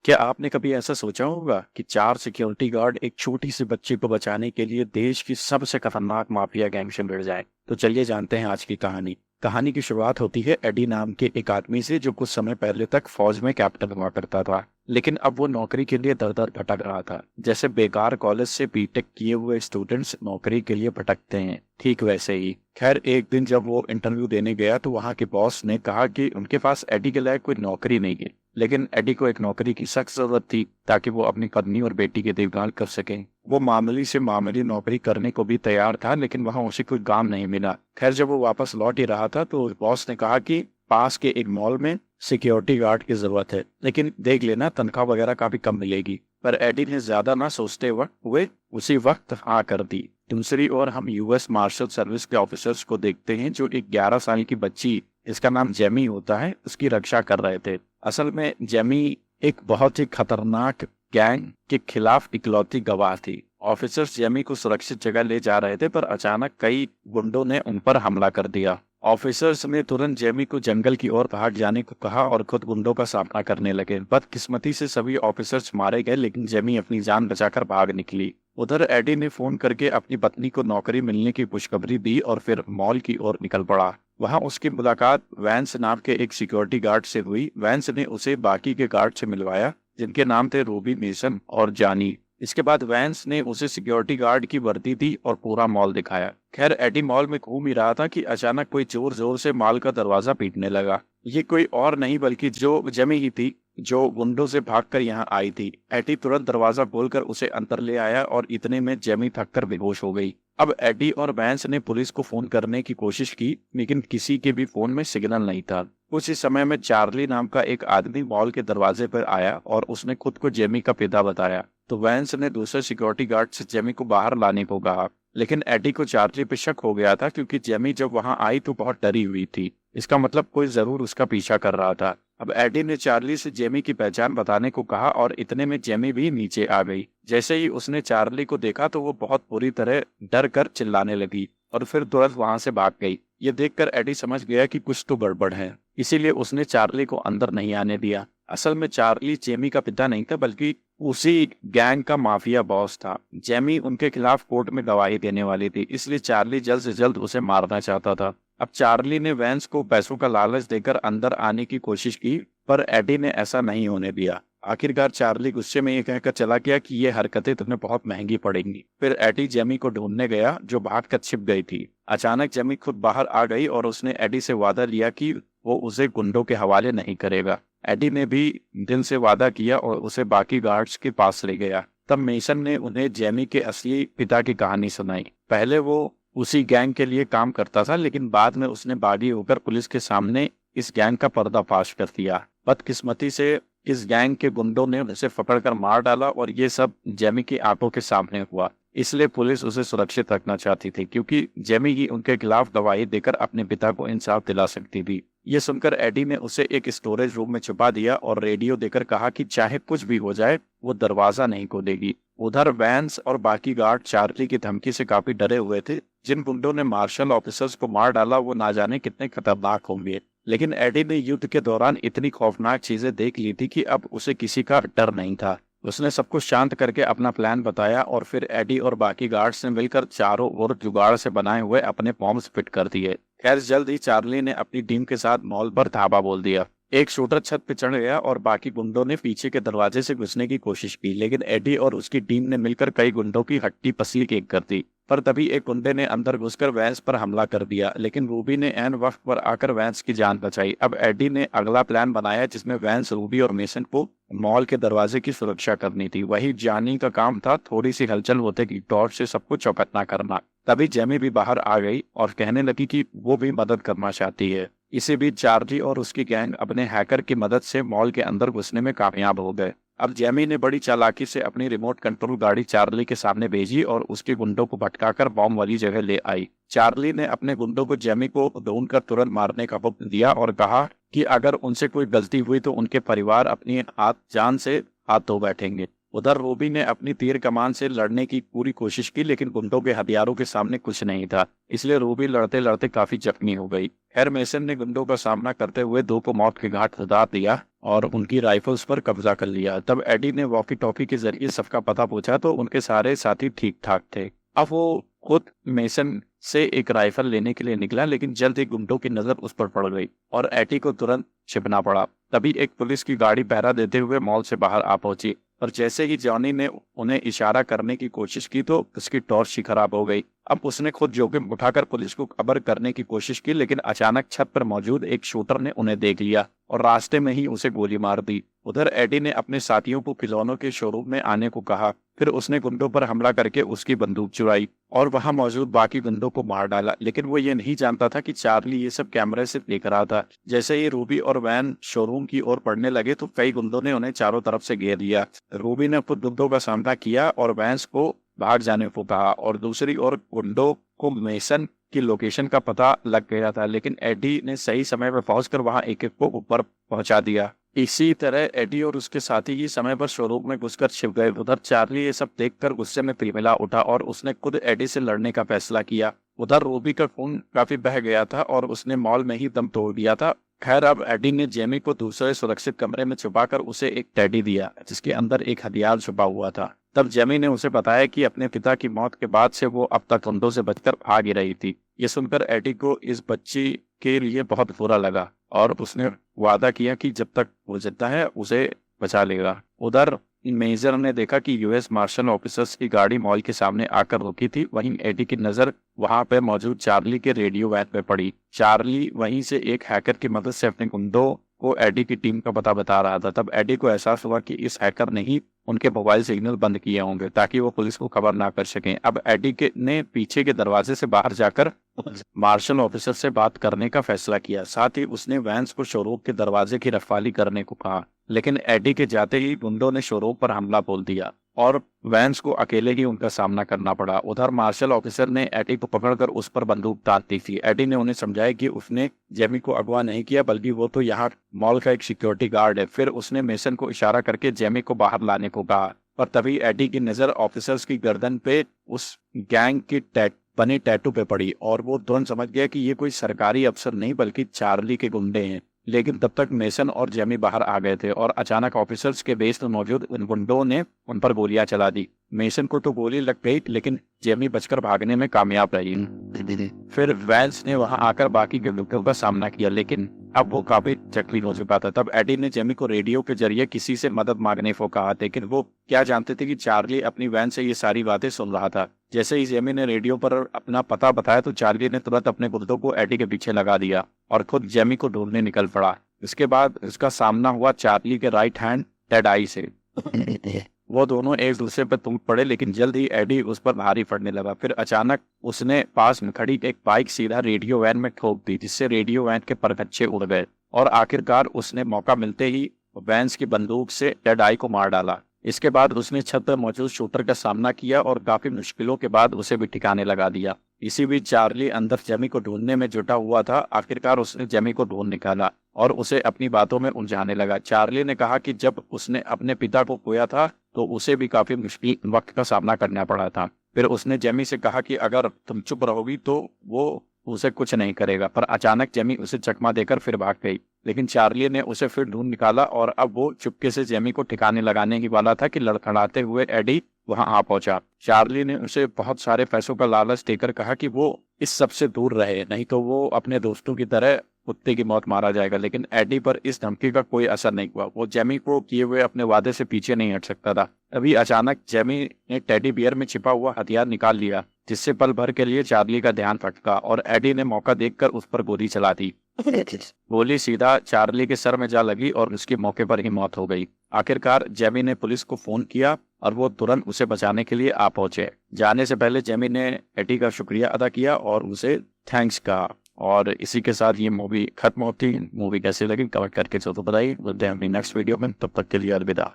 क्या आपने कभी ऐसा सोचा होगा कि चार सिक्योरिटी गार्ड एक छोटी सी बच्ची को बचाने के लिए देश की सबसे खतरनाक माफिया गैंग से भिड़ जाए? तो चलिए जानते हैं आज की कहानी। कहानी की शुरुआत होती है एडी नाम के एक आदमी से जो कुछ समय पहले तक फौज में कैप्टन हुआ करता था, लेकिन अब वो नौकरी के लिए दर दर भटक रहा था। जैसे बेकार कॉलेज से बीटेक किए हुए स्टूडेंट्स नौकरी के लिए भटकते हैं, ठीक वैसे ही। खैर, एक दिन जब वो इंटरव्यू देने गया तो वहाँ के बॉस ने कहा कि उनके पास एडी के लायक कोई नौकरी नहीं है, लेकिन एडी को एक नौकरी की सख्त जरूरत थी ताकि वो अपनी पत्नी और बेटी की देखभाल कर सके। वो मामूली से मामूली नौकरी करने को भी तैयार था, लेकिन वहाँ उसे कोई काम नहीं मिला। खैर, जब वो वापस लौट ही रहा था तो बॉस ने कहा कि पास के एक मॉल में सिक्योरिटी गार्ड की जरूरत है, लेकिन देख लेना तनख्वाह वगैरह काफी कम मिलेगी। पर एडी ने ज्यादा ना सोचते हुए उसी वक्त हाँ कर दी। दूसरी ओर हम यूएस मार्शल सर्विस के ऑफिसर्स को देखते हैं जो एक 11 साल की बच्ची, इसका नाम जेमी होता है, उसकी रक्षा कर रहे थे। असल में जेमी एक बहुत ही खतरनाक गैंग के खिलाफ इकलौती गवाह थी। ऑफिसर्स जेमी को सुरक्षित जगह ले जा रहे थे, पर अचानक कई गुंडों ने उन पर हमला कर दिया। ऑफिसर्स ने तुरंत जेमी को जंगल की ओर भाग जाने को कहा और खुद गुंडों का सामना करने लगे। बदकिस्मती से सभी ऑफिसर्स मारे गए, लेकिन जेमी अपनी जान बचाकर भाग निकली। उधर एडी ने फोन करके अपनी पत्नी को नौकरी मिलने की खुशखबरी दी और फिर मॉल की ओर निकल पड़ा। वहां उसकी मुलाकात वैंस नाम के एक सिक्योरिटी गार्ड से हुई। वैंस ने उसे बाकी के गार्ड से मिलवाया, जिनके नाम थे रूबी, मेसन और जानी। इसके बाद वैंस ने उसे सिक्योरिटी गार्ड की वर्दी दी और पूरा मॉल दिखाया। खैर, एडी मॉल में घूम ही रहा था कि अचानक कोई जोर जोर से मॉल का दरवाजा पीटने लगा। ये कोई और नहीं बल्कि जो जेमी ही थी, जो गुंडों से भागकर यहाँ आई थी। एडी तुरंत दरवाजा खोलकर उसे अंदर ले आया और इतने में जेमी थककर बेहोश हो गई। अब एडी और वैंस ने पुलिस को फोन करने की कोशिश की, लेकिन किसी के भी फोन में सिग्नल नहीं था। कुछ ही समय में चार्ली नाम का एक आदमी मॉल के दरवाजे पर आया और उसने खुद को जेमी का पिता बताया। तो वैंस ने दूसरे सिक्योरिटी गार्ड से जेमी को बाहर लाने को कहा, लेकिन एडी को चार्ली पे शक हो गया था क्योंकि जेमी जब वहां आई तो बहुत डरी हुई थी। इसका मतलब कोई जरूर उसका पीछा कर रहा था। अब एडी ने चार्ली से जेमी की पहचान बताने को कहा और इतने में जेमी भी नीचे आ गई। जैसे ही उसने चार्ली को देखा तो वो बहुत बुरी तरह डर कर चिल्लाने लगी और फिर तुरंत वहां से भाग गई। ये देखकर एडी समझ गया कि कुछ तो गड़बड़ है, इसीलिए उसने चार्ली को अंदर नहीं आने दिया। असल में चार्ली जेमी का पिता नहीं था, बल्कि उसी गैंग का माफिया बॉस था। जेमी उनके खिलाफ कोर्ट में गवाही देने वाली थी, इसलिए चार्ली जल्द से जल्द उसे मारना चाहता था। अब चार्ली ने वैंस को पैसों का लालच देकर अंदर आने की कोशिश की, पर एडी ने ऐसा नहीं होने दिया। आखिरकार चार्ली गुस्से में ये कहकर चला गया कि ये हरकतें तुम्हें बहुत महंगी पड़ेंगी। फिर एडी जेमी को ढूंढने गया, जो भागकर छिप गई थी। अचानक जेमी खुद बाहर आ गई और उसने एडी से वादा लिया कि वो उसे गुंडों के हवाले नहीं करेगा। एडी ने भी दिल से वादा किया और उसे बाकी गार्ड्स के पास ले गया। तब मेसन ने उन्हें जेमी के असली पिता की कहानी सुनाई। पहले वो उसी गैंग के लिए काम करता था, लेकिन बाद में उसने बागी होकर पुलिस के सामने इस गैंग का पर्दाफाश कर दिया। बदकिस्मती से इस गैंग के गुंडों ने उसे पकड़कर मार डाला और ये सब जेमी की आंखों के सामने हुआ। इसलिए पुलिस उसे सुरक्षित रखना चाहती थी, क्योंकि जेमी ही उनके खिलाफ गवाही देकर अपने पिता को इंसाफ दिला सकती थी। ये सुनकर एडी ने उसे एक स्टोरेज रूम में छुपा दिया और रेडियो देकर कहा कि चाहे कुछ भी हो जाए वो दरवाजा नहीं खोलेगी। उधर वैंस और बाकी गार्ड चार्ली की धमकी से काफी डरे हुए थे। जिन गुंडों ने मार्शल ऑफिसर्स को मार डाला वो ना जाने कितने खतरनाक होंगे, लेकिन एडी ने युद्ध के दौरान इतनी खौफनाक चीजें देख ली थी कि अब उसे किसी का डर नहीं था। उसने सब कुछ शांत करके अपना प्लान बताया और फिर एडी और बाकी गार्ड्स ने मिलकर चारों ओर जुगाड़ से बनाए हुए अपने बॉम्ब्स फिट कर दिए। खैर, जल्द ही चार्ली ने अपनी टीम के साथ मॉल पर धावा बोल दिया। एक शूटर छत पर चढ़ गया और बाकी गुंडों ने पीछे के दरवाजे से घुसने की कोशिश की, लेकिन एडी और उसकी टीम ने मिलकर कई गुंडों की हड्डी पसली एक कर दी। पर तभी एक गुंडे ने अंदर घुसकर वैंस पर हमला कर दिया, लेकिन रूबी ने ऐन वक्त पर आकर वैंस की जान बचाई। अब एडी ने अगला प्लान बनाया, जिसमें वैंस, रूबी और मेसन को मॉल के दरवाजे की सुरक्षा करनी थी। वही जानी का काम था थोड़ी सी हलचल होते की टॉर्च से सबको चौकन्ना करना। तभी जेमी भी बाहर आ गई और कहने लगी कि वो भी मदद करना चाहती है। इसी बीच चार्ली और उसकी गैंग अपने हैकर की मदद से मॉल के अंदर घुसने में कामयाब हो गए। अब जेमी ने बड़ी चालाकी से अपनी रिमोट कंट्रोल गाड़ी चार्ली के सामने भेजी और उसके गुंडों को भटकाकर बॉम्ब वाली जगह ले आई। चार्ली ने अपने गुंडों को जेमी को ढूंढकर तुरंत मारने का हुक्म दिया और कहा कि अगर उनसे कोई गलती हुई तो उनके परिवार अपनी जान से हाथ धो बैठेंगे। उधर रूबी ने अपनी तीर कमान से लड़ने की पूरी कोशिश की, लेकिन गुंडों के हथियारों के सामने कुछ नहीं था, इसलिए रूबी लड़ते लड़ते काफी जख्मी हो गई। खैर मेसन ने गुंडों का सामना करते हुए दो को मौत के घाट उतार दिया और उनकी राइफल्स पर कब्जा कर लिया। तब एडी ने वॉकी टॉकी के जरिए सबका पता पूछा तो उनके सारे साथी ठीक ठाक थे। अब वो खुद मेसन से एक राइफल लेने के लिए निकला, लेकिन जल्द ही गुंडों की नजर उस पर पड़ गई और एडी को तुरंत छिपना पड़ा। तभी एक पुलिस की गाड़ी पहरा देते हुए मॉल से बाहर आ पहुंची और जैसे ही जॉनी ने उन्हें इशारा करने की कोशिश की तो उसकी टॉर्च ही खराब हो गई। अब उसने खुद जोखिम उठाकर पुलिस को खबर करने की कोशिश की, लेकिन अचानक छत पर मौजूद एक शूटर ने उन्हें देख लिया और रास्ते में ही उसे गोली मार दी। उधर एडी ने अपने साथियों को खिलौनों के शोरूम में आने को कहा, फिर उसने गुंडों पर हमला करके उसकी बंदूक चुराई और वहां मौजूद बाकी गुंडों को मार डाला। लेकिन वो ये नहीं जानता था कि चार्ली ये सब कैमरे से देख रहा था। जैसे ही रूबी और वैन शोरूम की ओर पड़ने लगे तो कई गुंडों ने उन्हें चारों तरफ से घेर लिया। रूबी ने खुद गुंडों का सामना किया और वैंस को भाग जाने को कहा और दूसरी ओर गुंडों को मेसन की लोकेशन का पता लग गया था, लेकिन एडी ने सही समय पर पहुंचकर वहां एक एक को ऊपर पहुंचा दिया। इसी तरह एडी और उसके साथी ही समय पर शोरूम में घुसकर छिप गए। उधर चार्ली ये सब देखकर गुस्से में तिलमिला उठा और उसने खुद एडी से लड़ने का फैसला किया। उधर रूबी का खून काफी बह गया था और उसने मॉल में ही दम तोड़ दिया था। खैर अब एडी ने जेमी को दूसरे सुरक्षित कमरे में छुपाकर उसे एक टेडी दिया जिसके अंदर एक हथियार छुपा हुआ था। तब जेमी ने उसे बताया कि अपने पिता की मौत के बाद से वो अब तक गुंडों से बचकर भाग ही रही थी। ये सुनकर एडी को इस बच्ची के लिए बहुत बुरा लगा और उसने वादा किया कि जब तक वो जिंदा है उसे बचा लेगा। उधर मेजर ने देखा कि यूएस मार्शल ऑफिसर्स की गाड़ी मॉल के सामने आकर रुकी थी। वहीं एडी की नजर वहां पे मौजूद चार्ली के रेडियो वैन पे पड़ी। चार्ली वहीं से एक हैकर की मदद से अपने गुंडों को एडी की टीम का पता बता रहा था। तब एडी को एहसास हुआ कि इस हैकर ने ही उनके मोबाइल सिग्नल बंद किए होंगे ताकि वो पुलिस को खबर ना कर सकें। अब एडी ने पीछे के दरवाजे से बाहर जाकर मार्शल ऑफिसर से बात करने का फैसला किया। साथ ही उसने वैंस को शोरूम के दरवाजे की रखवाली करने को कहा, लेकिन एडी के जाते ही गुंडों ने शोरूम पर हमला बोल दिया और वैंस को अकेले ही उनका सामना करना पड़ा। उधर मार्शल ऑफिसर ने एडी को पकड़कर उस पर बंदूक तान दी थी। एडी ने उन्हें समझाया कि उसने जेमी को अगवा नहीं किया, बल्कि वो तो यहाँ मॉल का एक सिक्योरिटी गार्ड है। फिर उसने मेसन को इशारा करके जेमी को बाहर लाने को कहा और तभी एडी की नजर ऑफिसर्स की गर्दन पे उस गैंग की बने टैटू पे पड़ी और वो तुरंत समझ गया कि ये कोई सरकारी अफसर नहीं बल्कि चार्ली के गुंडे हैं। लेकिन तब तक मेसन और जेमी बाहर आ गए थे और अचानक ऑफिसर्स के बेस में मौजूद उन गुंडों ने उन पर गोलियां चला दी। मेसन को तो गोली लग गई, लेकिन जेमी बचकर भागने में कामयाब रही। फिर वैंस ने वहां आकर बाकी गुंडों का सामना किया, लेकिन अब वो काफी जख्मी हो चुका था। तब एडी ने जेमी को रेडियो के जरिए किसी से मदद मांगने को कहा, लेकिन वो क्या जानते थे कि चार्ली अपनी वैन से ये सारी बातें सुन रहा था। जैसे ही जेमी ने रेडियो पर अपना पता बताया तो चार्ली ने तुरंत अपने गुंडों को एडी के पीछे लगा दिया और खुद जेमी को ढूंढने निकल पड़ा। इसके बाद इसका सामना हुआ चार्ली के राइट हैंड टेड आई से। वो दोनों एक दूसरे पर टूट पड़े, लेकिन जल्द ही एडी उस पर भारी पड़ने लगा। फिर अचानक उसने पास में खड़ी एक बाइक सीधा रेडियो वैन में ठोक दी, जिससे रेडियो वैन के परखच्चे उड़ गए और आखिरकार उसने मौका मिलते ही वैंस की बंदूक से टेड आई को मार डाला। इसके बाद उसने छत पर मौजूद शूटर का सामना किया और काफी मुश्किलों के बाद उसे भी ठिकाने लगा दिया। इसी बीच चार्ली अंदर जेमी को ढूंढने में जुटा हुआ था। आखिरकार उसने जेमी को ढूंढ निकाला और उसे अपनी बातों में उलझाने लगा। चार्ली ने कहा कि जब उसने अपने पिता को खोया था तो उसे भी काफी मुश्किल वक्त का सामना करना पड़ा था। फिर उसने जेमी से कहा कि अगर तुम चुप रहोगी तो वो उसे कुछ नहीं करेगा, पर अचानक जेमी उसे चकमा देकर फिर भाग गई। लेकिन चार्ली ने उसे फिर ढूंढ निकाला और अब वो चुपके से जेमी को ठिकाने लगाने ही वाला था कि लड़खड़ाते हुए एडी वहां आ पहुंचा। चार्ली ने उसे बहुत सारे पैसों का लालच देकर कहा कि वो इस सब से दूर रहे, नहीं तो वो अपने दोस्तों की तरह कुत्ते की मौत मारा जाएगा। लेकिन एडी पर इस धमकी का कोई असर नहीं हुआ। वो जेमी को किए हुए अपने वादे से पीछे नहीं हट सकता था। अभी अचानक जेमी ने टेडी बियर में छिपा हुआ हथियार निकाल लिया, जिससे पल भर के लिए चार्ली का ध्यान भटका और एडी ने मौका देखकर उस पर गोली चला दी। गोली सीधा चार्ली के सर में जा लगी और उसकी मौके पर ही मौत हो गई। आखिरकार जेमी ने पुलिस को फोन किया और वो तुरंत उसे बचाने के लिए आ पहुंचे। जाने से पहले जेमी ने एडी का शुक्रिया अदा किया और उसे थैंक्स कहा। और इसी के साथ ये मूवी खत्म होती है। मूवी कैसी लगी कमेंट करके जो तो बताइए। मिलते हैं अपनी नेक्स्ट वीडियो में, तब तक के लिए अलविदा।